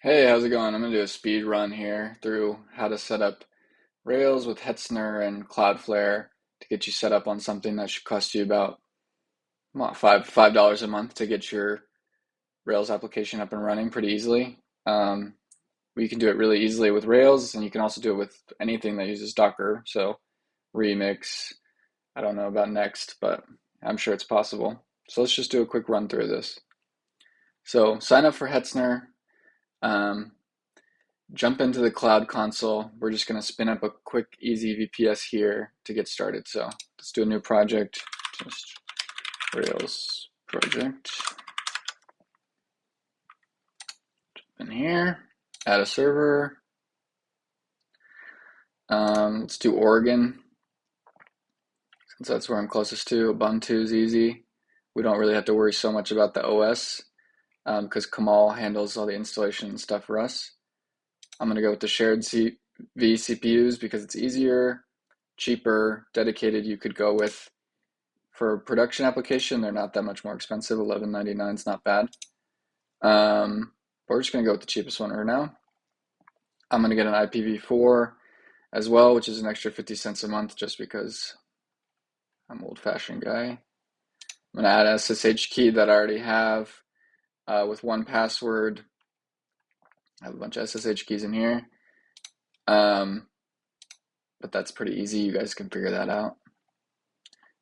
Hey, how's it going? I'm going to do a speed run here through how to set up Rails with Hetzner and Cloudflare to get you set up on something that should cost you about $5 a month to get your Rails application up and running pretty easily. Um, you can do it really easily with Rails, and you can also do it with anything that uses Docker. So Remix, I don't know about Next, but I'm sure it's possible. So let's just do a quick run through this. So sign up for Hetzner. Um, Jump into the Cloud Console. We're just going to spin up a quick, easy VPS here to get started. So let's do a new project, just Rails project. Jump in here, add a server. Let's do Oregon, since that's where I'm closest to. Ubuntu is easy. We don't really have to worry so much about the OS because Kamal handles all the installation and stuff for us. I'm going to go with the shared vCPUs because it's easier, cheaper, dedicated. You could go with for production application. They're not that much more expensive. $11.99 is not bad. We're just going to go with the cheapest one right now. I'm going to get an IPv4 as well, which is an extra 50 cents a month just because I'm an old-fashioned guy. I'm going to add an SSH key that I already have with 1Password. I have a bunch of SSH keys in here. But that's pretty easy. You guys can figure that out.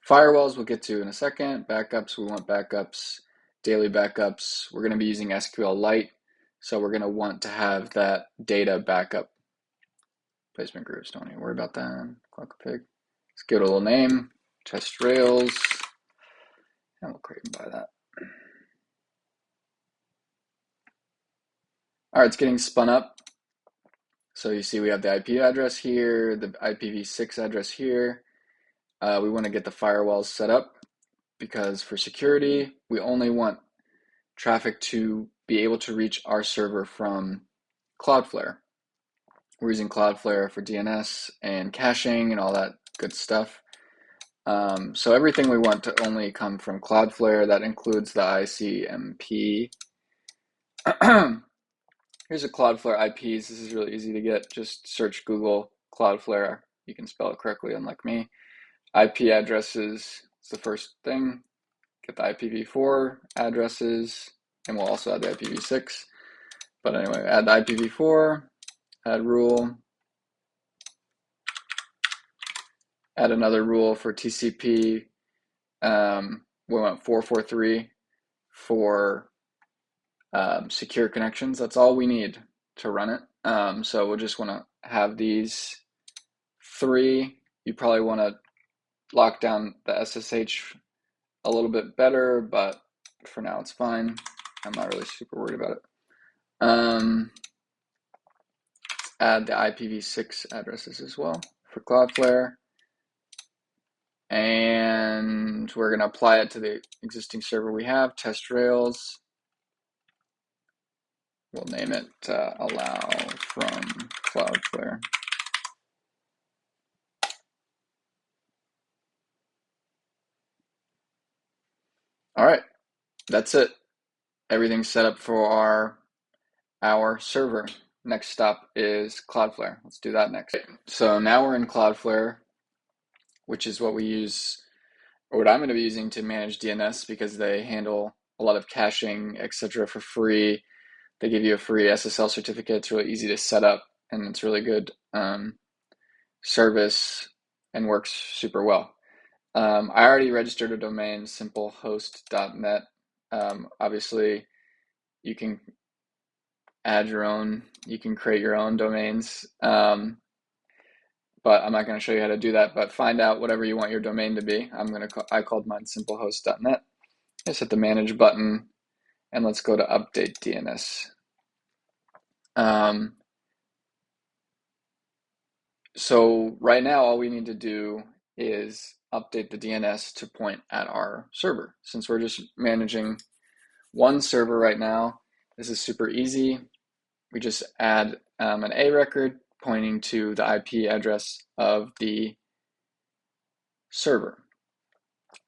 Firewalls we'll get to in a second. Backups, we want backups, daily backups. We're going to be using SQLite, so we're going to want to have that data backup. Placement groups, don't need to worry about that. ClockPig. Let's give it a little name, test Rails, and we'll create and buy that. All right, it's getting spun up. So you see we have the IP address here, the IPv6 address here. We want to get the firewalls set up because for security, we only want traffic to be able to reach our server from Cloudflare. We're using Cloudflare for DNS and caching and all that good stuff. So everything we want to only come from Cloudflare, that includes the ICMP. Here's a Cloudflare IPs. This is really easy to get. Just search Google Cloudflare. You can spell it correctly, unlike me. IP addresses is the first thing. Get the IPv4 addresses, and we'll also add the IPv6. But anyway, add the IPv4, add rule, add another rule for TCP. We want 443 for secure connections. That's all we need to run it. So we'll just want to have these three. You probably want to lock down the SSH a little bit better, but for now it's fine. I'm not really super worried about it. Add the IPv6 addresses as well for Cloudflare. And we're going to apply it to the existing server we have, test Rails. We'll name it allow from Cloudflare. All right, that's it. Everything's set up for our server. Next stop is Cloudflare. Let's do that next. So now we're in Cloudflare, which is what we use, or what I'm going to be using to manage DNS because they handle a lot of caching, etc. for free. They give you a free SSL certificate. It's really easy to set up, and it's really good service and works super well. I already registered a domain, simplehost.net. Obviously, you can add your own, you can create your own domains, but I'm not going to show you how to do that. But find out whatever you want your domain to be. I called mine simplehost.net. Just hit the manage button, and let's go to update DNS. So right now, all we need to do is update the DNS to point at our server. Since we're just managing one server right now, this is super easy. We just add an A record pointing to the IP address of the server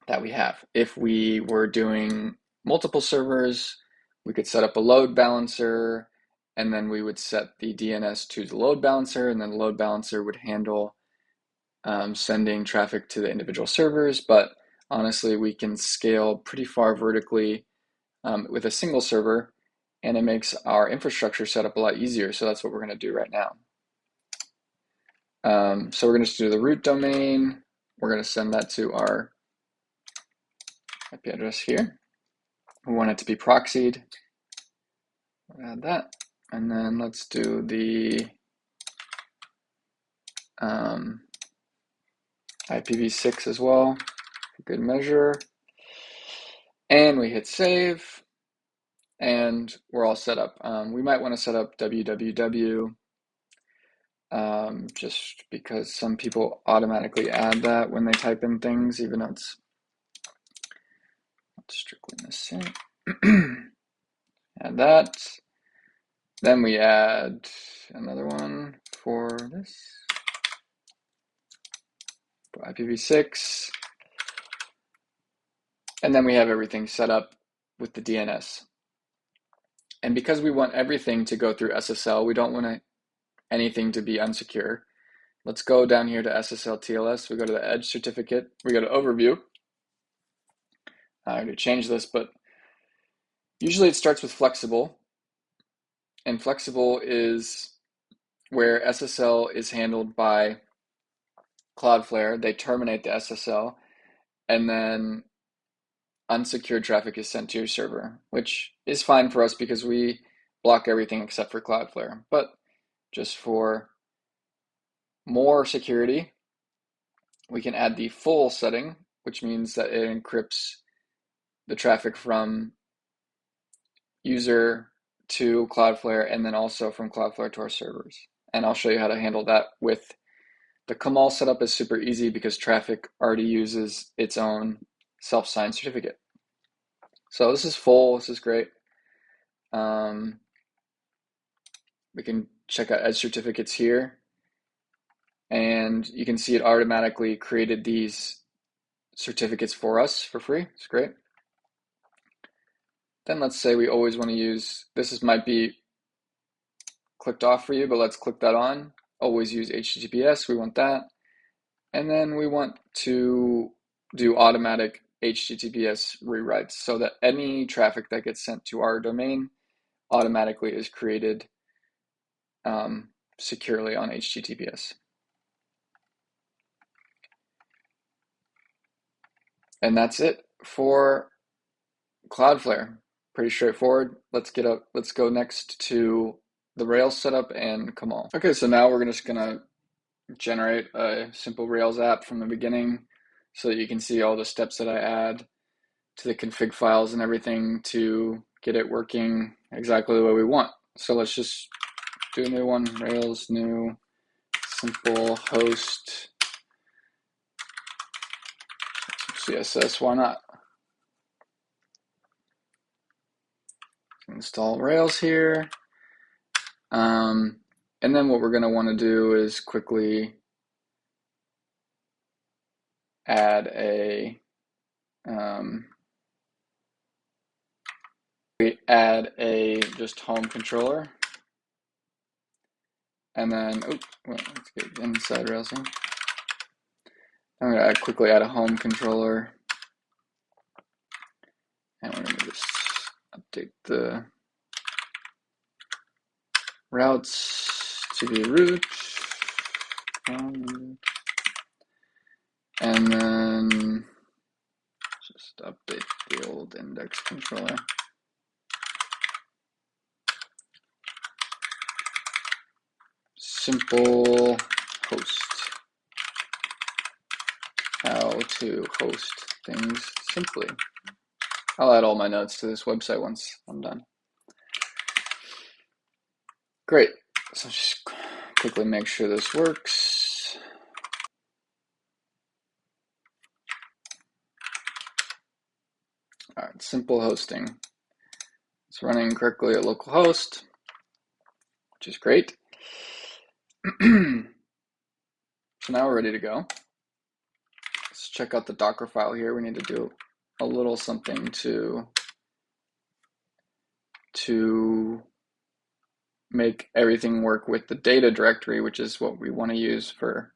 that we have. If we were doing multiple servers, we could set up a load balancer and then we would set the DNS to the load balancer, and then the load balancer would handle sending traffic to the individual servers. But honestly, we can scale pretty far vertically with a single server, and it makes our infrastructure setup a lot easier. So that's what we're going to do right now. So we're going to just do the root domain. We're going to send that to our IP address here. We want it to be proxied. We'll add that. And then let's do the IPv6 as well, for good measure. And we hit save, and we're all set up. We might want to set up www, just because some people automatically add that when they type in things, even though it's not strictly necessary. Add that. Then we add another one for this, for IPv6. And then we have everything set up with the DNS. And because we want everything to go through SSL, we don't want anything to be unsecure. Let's go down here to SSL TLS. We go to the Edge certificate. We go to Overview. I already changed this, but usually it starts with Flexible. And Flexible is where SSL is handled by Cloudflare. They terminate the SSL, and then unsecured traffic is sent to your server, which is fine for us because we block everything except for Cloudflare. But just for more security, we can add the full setting, which means that it encrypts the traffic from user to Cloudflare and then also from Cloudflare to our servers. And I'll show you how to handle that with the Kamal setup. Is super easy because traffic already uses its own self-signed certificate. So this is full, this is great. We can check out Edge certificates here, and you can see it automatically created these certificates for us for free. It's great. Then let's say we always want to use, might be clicked off for you, but let's click that on. Always use HTTPS, we want that. And then we want to do automatic HTTPS rewrites so that any traffic that gets sent to our domain automatically is created securely on HTTPS. And that's it for Cloudflare. Pretty straightforward. Let's go next to the Rails setup and Kamal. Okay, so now we're just gonna generate a simple Rails app from the beginning so that you can see all the steps that I add to the config files and everything to get it working exactly the way we want. So let's just do a new one, Rails new simple host CSS, why not? Install Rails here. And then what we're going to want to do is quickly add a just home controller, and then let's get inside Rails here. I'm going to quickly add a home controller, and we're going to just update the routes to be root, and then just update the old index controller. Simple host. How to host things simply. I'll add all my notes to this website once I'm done. Great. So just quickly make sure this works. All right, simple hosting. It's running correctly at localhost, which is great. So now we're ready to go. Let's check out the Docker file here. We need to do a little something to make everything work with the data directory, which is what we want to use for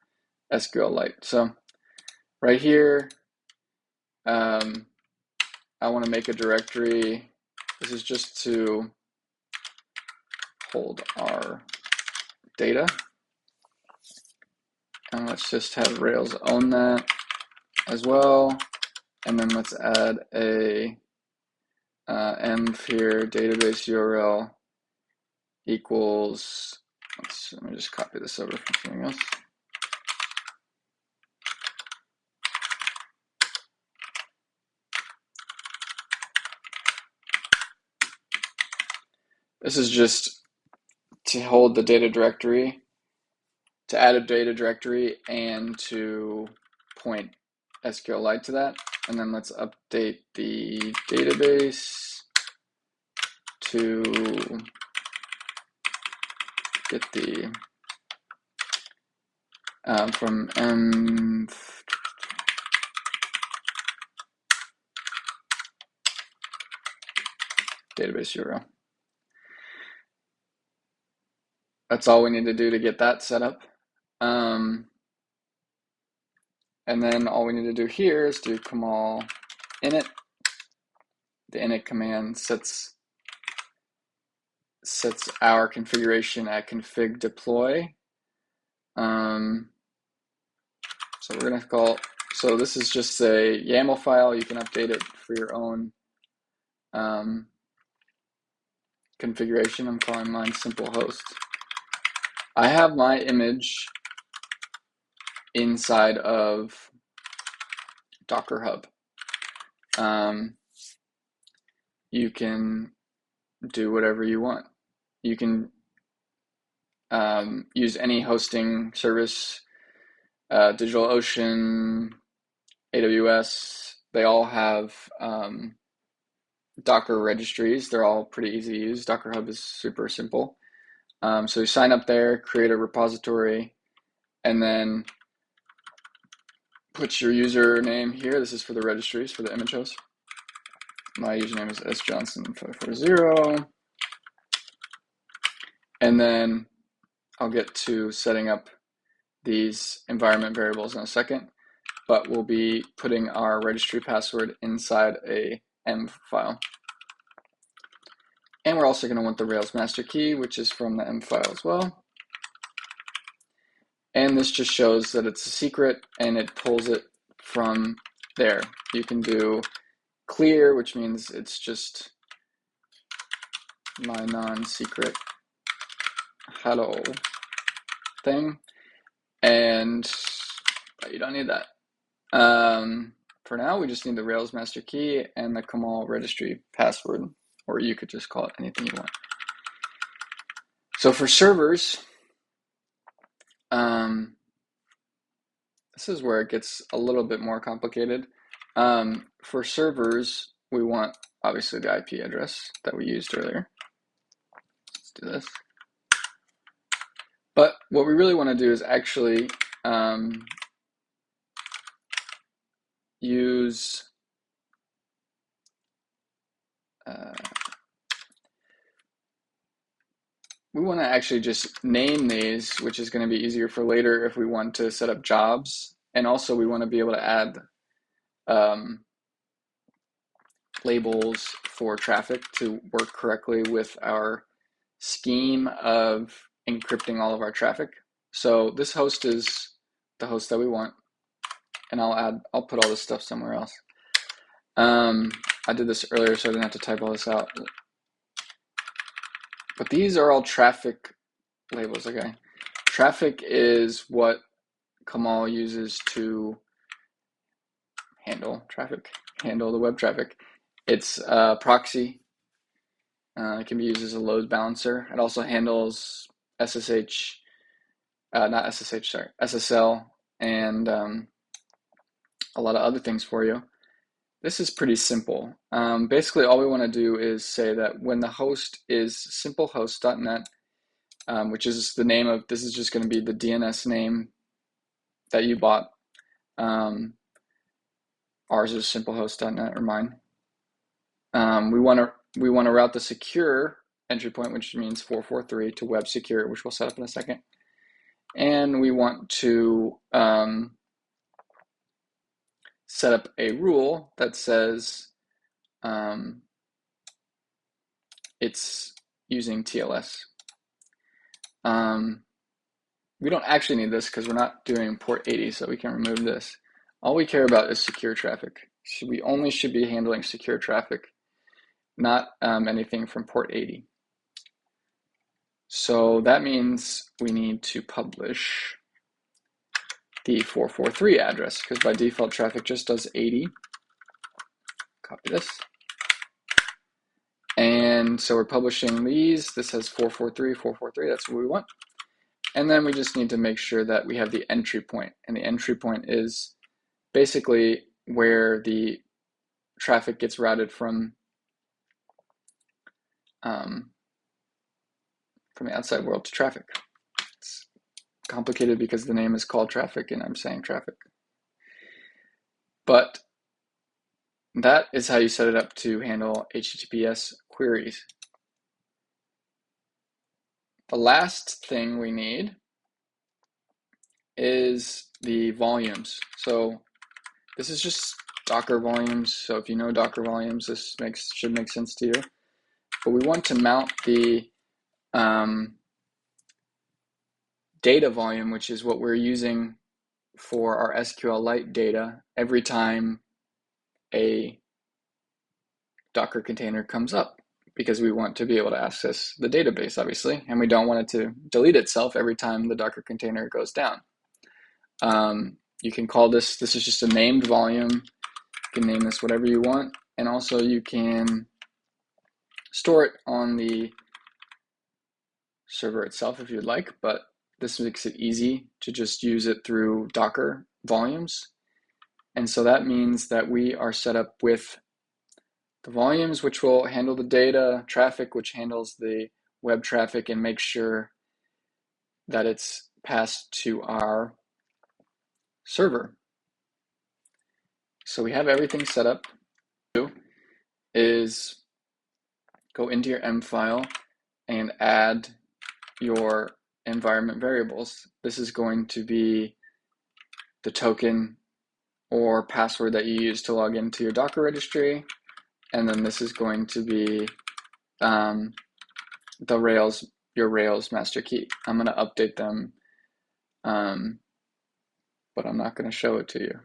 SQLite. So right here, I want to make a directory. This is just to hold our data. And let's just have Rails own that as well. And then let's add a env here, database URL equals, let me just copy this over from something else. This is just to hold the data directory, to add a data directory, and to point SQLite to that. And then let's update the database to get the from env database URL. That's all we need to do to get that set up. And then all we need to do here is do Kamal init. The init command sets our configuration at config deploy. So we're going to call, so this is just a YAML file. You can update it for your own configuration. I'm calling mine simple host. I have my image inside of Docker Hub. You can do whatever you want. You can use any hosting service, DigitalOcean, AWS. They all have Docker registries. They're all pretty easy to use. Docker Hub is super simple. So you sign up there, create a repository, and then put your username here. This is for the registries, for the image host. My username is sjohnson540. And then I'll get to setting up these environment variables in a second, but we'll be putting our registry password inside a env file. And we're also going to want the Rails master key, which is from the env file as well. And this just shows that it's a secret and it pulls it from there. You can do clear, which means it's just my non-secret hello thing. And but you don't need that. For now, we just need the Rails master key and the Kamal registry password, or you could just call it anything you want. So for servers, this is where it gets a little bit more complicated. For servers, we want obviously the IP address that we used earlier. Let's do this. But what we really want to do is actually use we want to actually just name these, which is going to be easier for later if we want to set up jobs. And also we want to be able to add labels for traffic to work correctly with our scheme of encrypting all of our traffic. So this host is the host that we want, and I'll put all this stuff somewhere else. I did this earlier, so I didn't have to type all this out. But these are all traffic labels, okay? Traffic is what Kamal uses to handle traffic, handle the web traffic. It's a proxy. It can be used as a load balancer. It also handles SSH, not SSH, sorry, SSL, and a lot of other things for you. This is pretty simple. Basically, all we want to do is say that when the host is simplehost.net, which is the name of, this is just going to be the DNS name that you bought. Ours is simplehost.net, or mine. We want to route the secure entry point, which means 443, to web secure, which we'll set up in a second. And we want to set up a rule that says it's using TLS. We don't actually need this because we're not doing port 80, so we can remove this. All we care about is secure traffic. We only should be handling secure traffic, not anything from port 80. So that means we need to publish the 443 address, because by default traffic just does 80. Copy this. And so we're publishing these. This has 443, 443, that's what we want. And then we just need to make sure that we have the entry point. And the entry point is basically where the traffic gets routed from the outside world to traffic. It's complicated because the name is called traffic and I'm saying traffic. But that is how you set it up to handle HTTPS queries. The last thing we need is the volumes. So this is just Docker volumes. So if you know Docker volumes, this should make sense to you. But we want to mount the data volume, which is what we're using for our SQLite data every time a Docker container comes up, because we want to be able to access the database, obviously, and we don't want it to delete itself every time the Docker container goes down. You can call this is just a named volume. You can name this whatever you want, and also you can store it on the server itself if you'd like, but this makes it easy to just use it through Docker volumes. And so that means that we are set up with the volumes, which will handle the data, traffic, which handles the web traffic and makes sure that it's passed to our server. So we have everything set up. Is go into your M file and add your environment variables. This is going to be the token or password that you use to log into your Docker registry. And then this is going to be your Rails master key. I'm going to update them, but I'm not going to show it to you.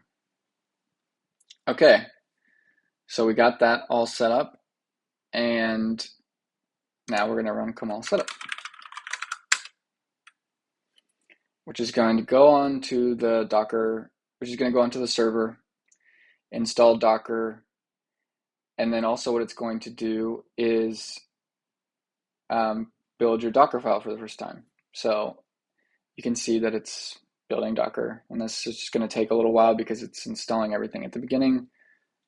Okay, so we got that all set up, and now we're going to run Kamal setup, which is going to go on to the Docker, which is going to go onto the server, install Docker, and then also what it's going to do is build your Docker file for the first time. So you can see that it's building Docker, and this is just going to take a little while because it's installing everything at the beginning.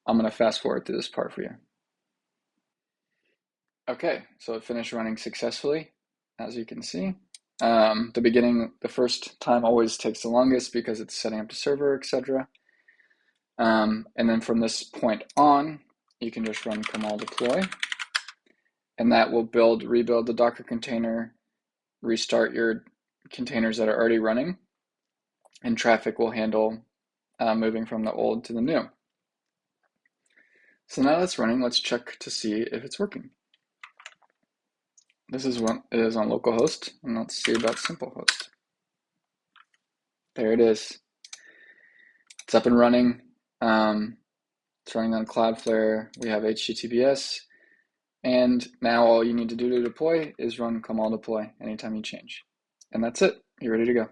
I'm going to fast forward to this part for you. Okay, so it finished running successfully, as you can see. The first time always takes the longest because it's setting up the server, etc. And then from this point on, you can just run Kamal deploy, and that will rebuild the Docker container, restart your containers that are already running, and traffic will handle moving from the old to the new. So now that's running. Let's check to see if it's working. This is what it is on localhost, and let's see about simplehost. There it is. It's up and running. It's running on Cloudflare. We have HTTPS, and now all you need to do to deploy is run Kamal deploy anytime you change. And that's it. You're ready to go.